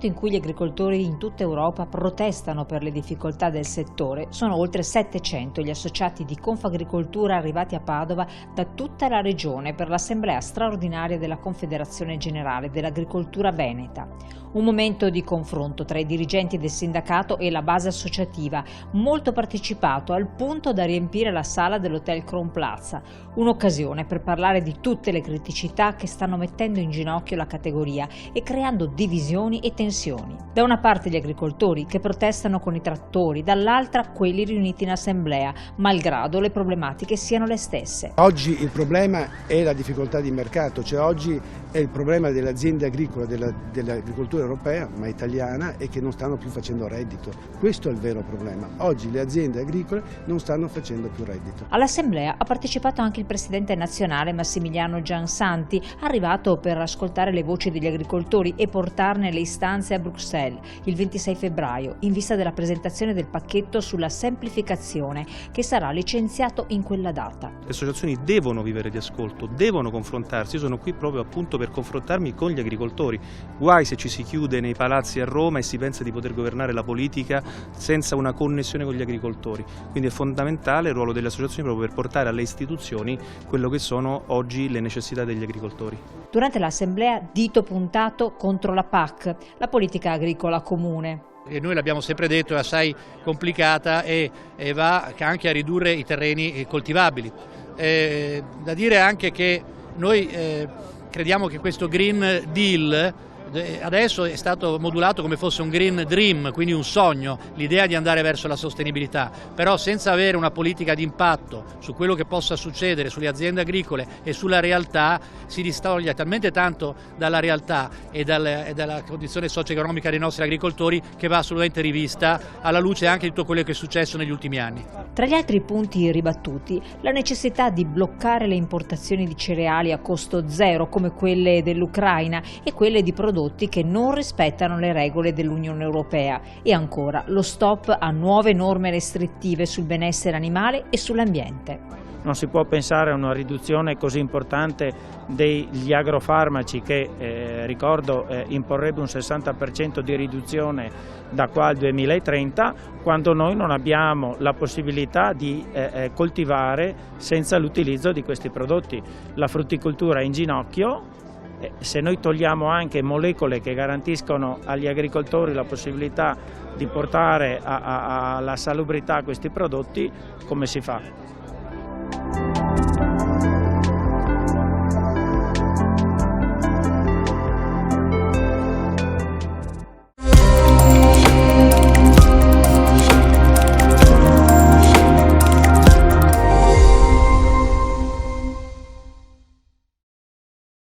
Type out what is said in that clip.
momento in cui gli agricoltori in tutta Europa protestano per le difficoltà del settore, sono oltre 700 gli associati di Confagricoltura arrivati a Padova da tutta la regione per l'assemblea straordinaria della Confederazione Generale dell'Agricoltura Veneta. Un momento di confronto tra i dirigenti del sindacato e la base associativa, molto partecipato al punto da riempire la sala dell'Hotel Crown Plaza. Un'occasione per parlare di tutte le criticità che stanno mettendo in ginocchio la categoria e creando divisioni e tensioni. Da una parte gli agricoltori che protestano con i trattori, dall'altra quelli riuniti in assemblea, malgrado le problematiche siano le stesse. Oggi il problema è la difficoltà di mercato, cioè oggi è il problema delle aziende agricole, dell'agricoltura europea, ma italiana, e che non stanno più facendo reddito. Questo è il vero problema. Oggi le aziende agricole non stanno facendo più reddito. All'assemblea ha partecipato anche il presidente nazionale Massimiliano Giansanti, arrivato per ascoltare le voci degli agricoltori e portarne le istanze a Bruxelles il 26 febbraio, in vista della presentazione del pacchetto sulla semplificazione che sarà licenziato in quella data. Le associazioni devono vivere di ascolto, devono confrontarsi. Io sono qui proprio appunto per confrontarmi con gli agricoltori. Guai se ci si chiude nei palazzi a Roma e si pensa di poter governare la politica senza una connessione con gli agricoltori. Quindi è fondamentale il ruolo delle associazioni proprio per portare alle istituzioni quello che sono oggi le necessità degli agricoltori. Durante l'assemblea dito puntato contro la PAC, la politica agricola comune. E noi l'abbiamo sempre detto, è assai complicata e va anche a ridurre i terreni coltivabili. Da dire anche che noi crediamo che questo Green Deal adesso è stato modulato come fosse un Green Dream, quindi un sogno, l'idea di andare verso la sostenibilità, però senza avere una politica di impatto su quello che possa succedere sulle aziende agricole e sulla realtà si distoglie talmente tanto dalla realtà e dalla condizione socio-economica dei nostri agricoltori che va assolutamente rivista alla luce anche di tutto quello che è successo negli ultimi anni. Tra gli altri punti ribattuti, la necessità di bloccare le importazioni di cereali a costo zero come quelle dell'Ucraina e quelle di prodotti che non rispettano le regole dell'Unione Europea e ancora lo stop a nuove norme restrittive sul benessere animale e sull'ambiente. Non si può pensare a una riduzione così importante degli agrofarmaci che, ricordo, imporrebbe un 60% di riduzione da qua al 2030, quando noi non abbiamo la possibilità di coltivare senza l'utilizzo di questi prodotti. La frutticoltura è in ginocchio. Se noi togliamo anche molecole che garantiscono agli agricoltori la possibilità di portare alla salubrità questi prodotti, come si fa?